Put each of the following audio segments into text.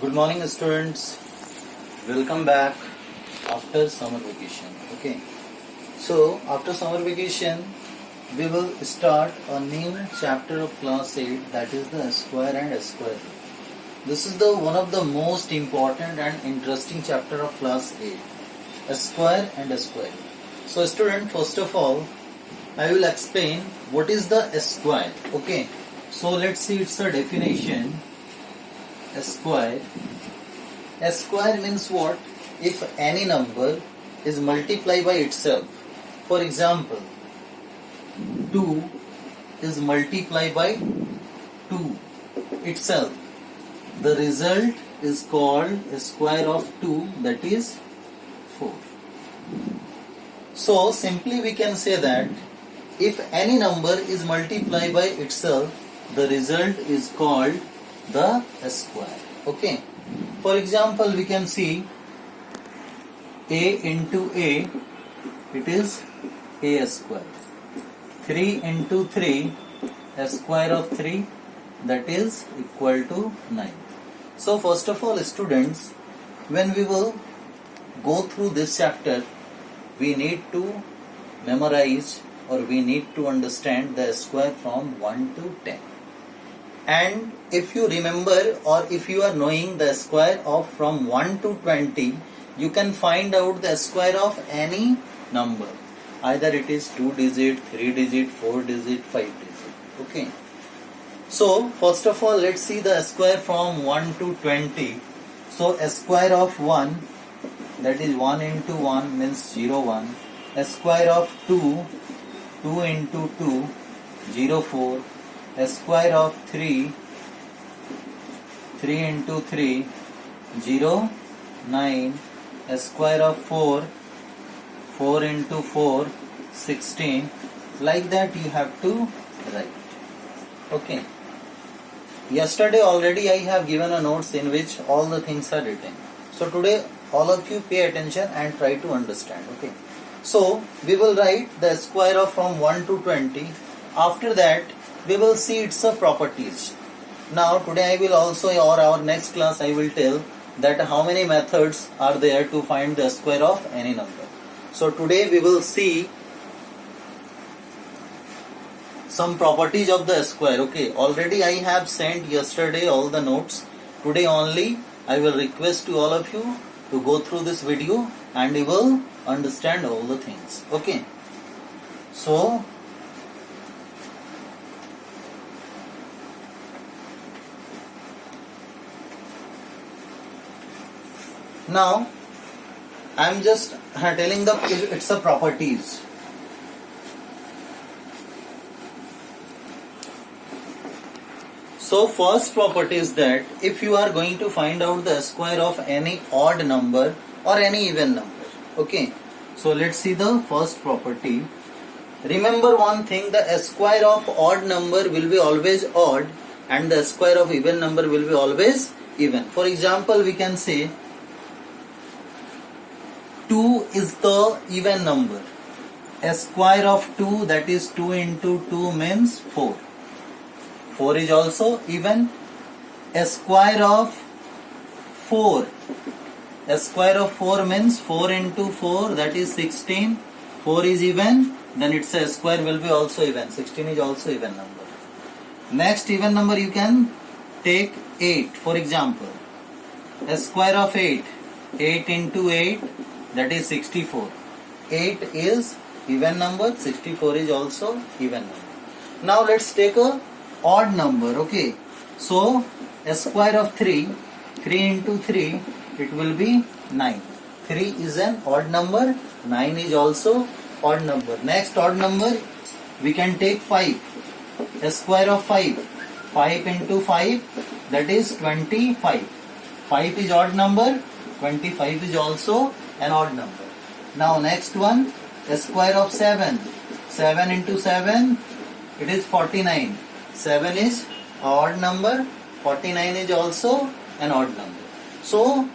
Good morning, students. Welcome back after summer vacation. Okay. So after summer vacation, we will start a new chapter of class 8, that is the square and square root. This is the one of the most important and interesting chapter of class 8, a square and a square root. So student, first of all, I will explain what is the square. Okay. So let's see its a definition. A square means what? If any number is multiplied by itself. For example, 2 is multiplied by 2 itself. The result is called a square of 2, that is 4. So simply we can say that if any number is multiplied by itself, the result is called the square. Okay. For example, we can see a into a, it is a square. 3 into 3, a square of 3, that is equal to 9. So first of all, students, when we will go through this chapter, we need to memorize or we need to understand the square from 1 to 10. And if you remember or if you are knowing the square of from 1 to 20, you can find out the square of any number. Either it is 2 digit, 3 digit, 4 digit, 5 digit. Okay. So first of all, let's see the square from 1 to 20. So a square of 1, that is 1 into 1 means 0, 1. A square of 2, 2 into 2, 0, 4. A square of 3, 3 into 3, 0, 9. A square of 4, 4 into 4, 16. Like that you have to write. Okay. Yesterday already I have given a notes in which all the things are written. So today all of you pay attention and try to understand. Okay. So we will write the square of from 1 to 20. After that we will see its properties. Now today I will also, or our next class I will tell that how many methods are there to find the square of any number. So today we will see some properties of the square. Okay, already I have sent yesterday all the notes. Today only I will request to all of you to go through this video and you will understand all the things. Okay. So now I am just telling its a properties. So first property is that if you are going to find out the square of any odd number or any even number. Okay. So let's see the first property. Remember one thing, the square of odd number will be always odd and the square of even number will be always even. For example, we can say 2 is the even number. A square of 2, that is 2 into 2 means 4. 4 is also even. A square of 4. A square of 4 means 4 into 4, that is 16. 4 is even, then its a square will be also even. 16 is also even number. Next even number you can take 8. For example, a square of 8. 8 into 8, that is 64. 8 is even number, 64 is also even number. Now let's take a odd number. Okay. So a square of 3, 3 into 3, it will be 9. 3 is an odd number, 9 is also odd number. Next odd number we can take 5. A square of 5. 5 into 5, that is 25. 5 is odd number, 25 is also an odd number. Now next one, a square of 7. 7 into 7, it is 49. 7 is odd number, 49 is also an odd number. So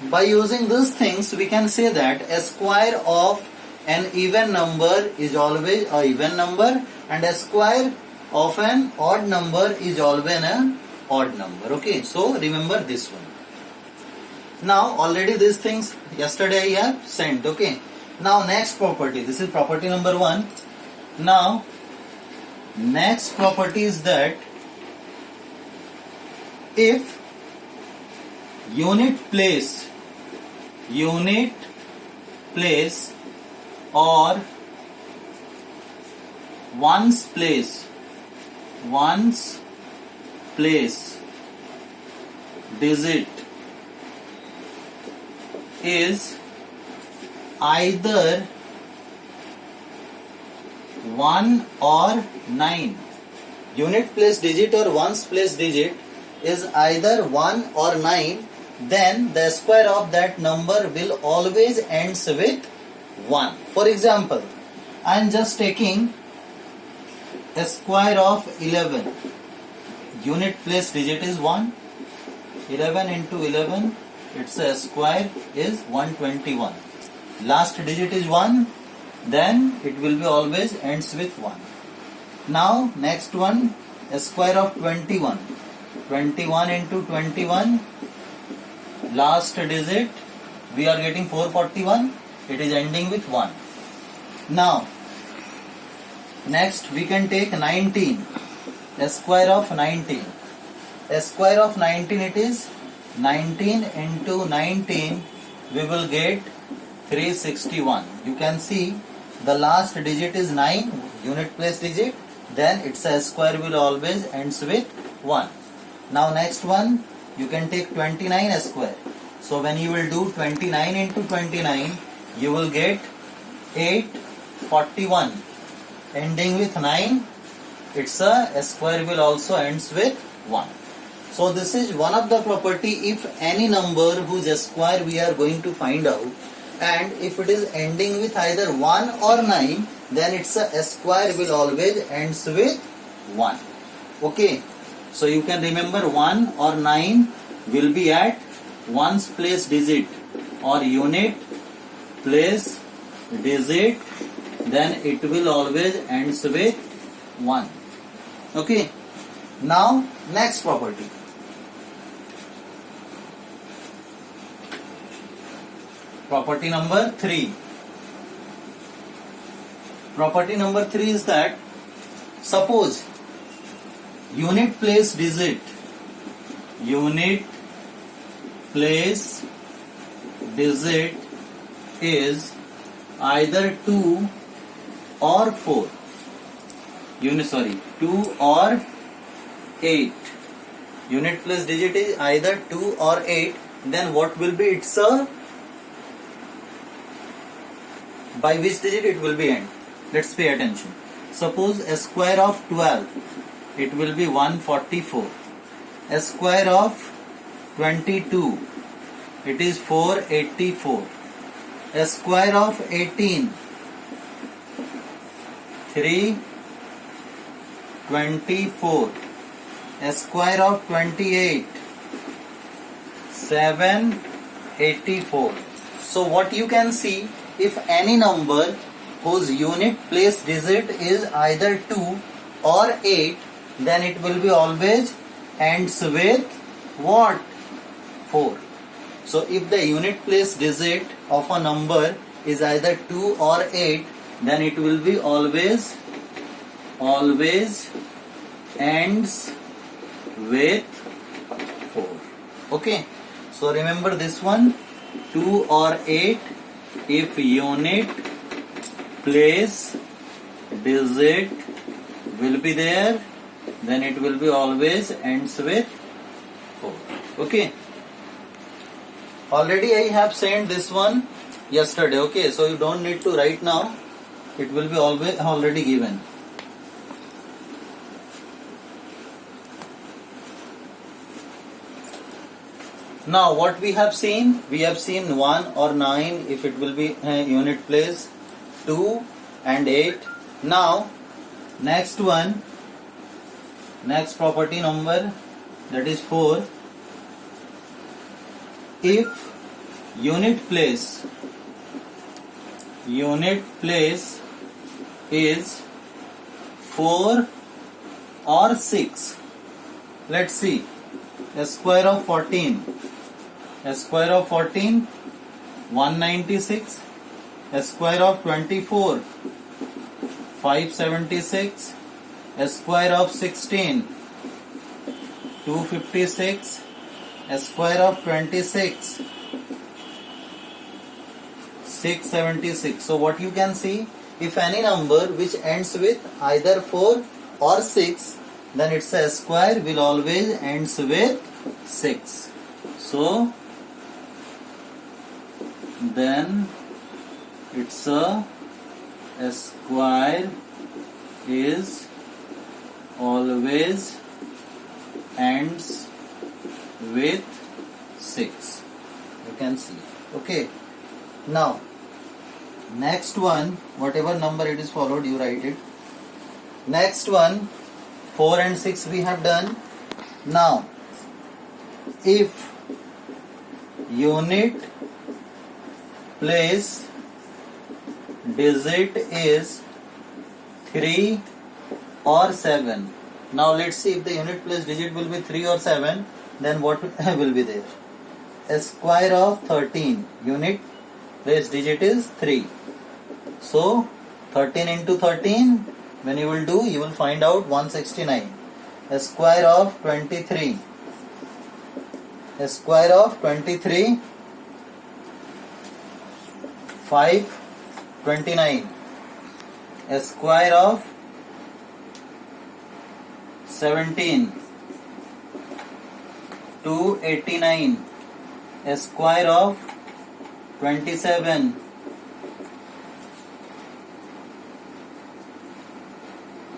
by using these things we can say that a square of an even number is always an even number and a square of an odd number is always an odd number. Okay, so remember this one. Now already these things yesterday I have sent. Okay. Now next property. This is property number 1. Now next property is that if unit place or ones place digit is either 1 or 9. Unit place digit or ones place digit is either 1 or 9, then the square of that number will always ends with 1. For example, I am just taking a square of 11. Unit place digit is 1. 11 into 11, its a square is 121. Last digit is 1, then it will be always ends with 1. Now next one, a square of 21. 21 into 21, last digit we are getting 441, it is ending with 1. Now next we can take 19, a square of 19. A square of 19, it is 19 into 19, we will get 361. You can see the last digit is 9, unit place digit, then its a square will always ends with 1. Now next one, you can take 29 a square. So when you will do 29 into 29, you will get 841. Ending with 9, its a square will also ends with 1. So this is one of the property. If any number whose square we are going to find out, and if it is ending with either 1 or 9, then its a square will always ends with 1. Okay. So you can remember 1 or 9 will be at ones place digit or unit place digit, then it will always ends with 1. Okay. Now next property. Property number 3. Property number 3 is that suppose unit place digit is either 2 or 4. 2 or 8. Unit place digit is either 2 or 8. Then what will be its by which digit it will be end? Let's pay attention. Suppose a square of 12, it will be 144. A square of 22, it is 484. A square of 18, 324. A square of 28, 784. So what you can see, if any number whose unit place digit is either 2 or 8, then it will be always ends with what? 4. So if the unit place digit of a number is either 2 or 8, then it will be always ends with 4. Okay. So remember this one, 2 or 8, if unit place digit will be there, then it will be always ends with 4. Okay. Already I have sent this one yesterday. Okay. So you don't need to write now. It will be always already given. Now what we have seen? We have seen 1 or 9 if it will be unit place, 2 and 8. Now next one, next property number, that is 4. If unit place is 4 or 6, let's see, a square of 14, A square of 14, 196. A square of 24, 576. A square of 16, 256. A square of 26, 676. So what you can see, if any number which ends with either 4 or 6, then its a square will always ends with 6. So then its a square is always ends with 6. You can see. Okay. Now next one, whatever number it is followed, you write it. Next one, 4 and 6 we have done. Now if unit place digit is 3 or 7. Now let's see if the unit place digit will be 3 or 7, then what will be there? A square of 13, unit place digit is 3. So 13 into 13, when you will do, you will find out 169. A square of 23. A square of 23, 529. A square of 17, 289. A square of 27,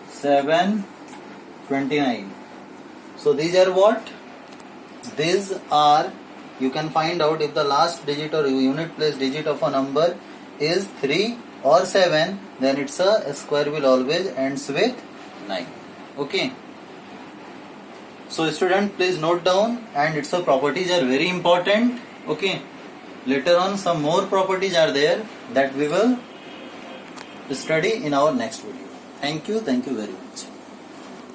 729. So these are what? These are, you can find out if the last digit or unit place digit of a number is 3 or 7, then it's a square will always ends with 9. Okay. So student, please note down, and its properties are very important. Okay. Later on some more properties are there that we will study in our next video. Thank you very much.